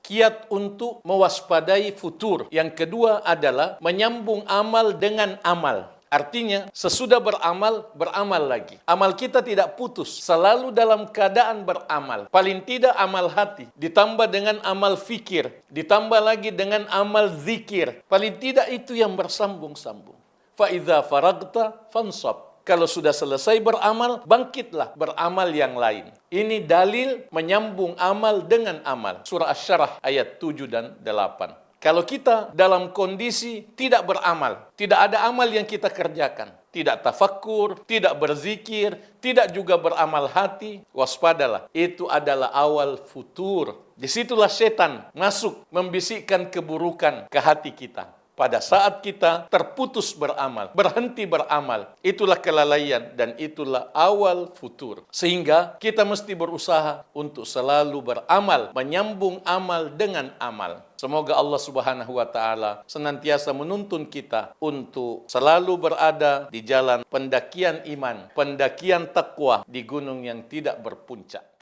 kiat untuk mewaspadai futur. Yang kedua adalah menyambung amal dengan amal. Artinya, sesudah beramal, beramal lagi. Amal kita tidak putus, selalu dalam keadaan beramal. Paling tidak amal hati, ditambah dengan amal fikir, ditambah lagi dengan amal zikir. Paling tidak itu yang bersambung-sambung. Fa'idha faragta fansab. Kalau sudah selesai beramal, bangkitlah beramal yang lain. Ini dalil menyambung amal dengan amal. Surah Asy-Syarah ayat 7 dan 8. Kalau kita dalam kondisi tidak beramal, tidak ada amal yang kita kerjakan, tidak tafakkur, tidak berzikir, tidak juga beramal hati, waspadalah. Itu adalah awal futur. Disitulah setan masuk membisikkan keburukan ke hati kita. Pada saat kita terputus beramal, berhenti beramal, itulah kelalaian dan itulah awal futur. Sehingga kita mesti berusaha untuk selalu beramal, menyambung amal dengan amal. Semoga Allah Subhanahu wa taala senantiasa menuntun kita untuk selalu berada di jalan pendakian iman, pendakian takwa di gunung yang tidak berpuncak.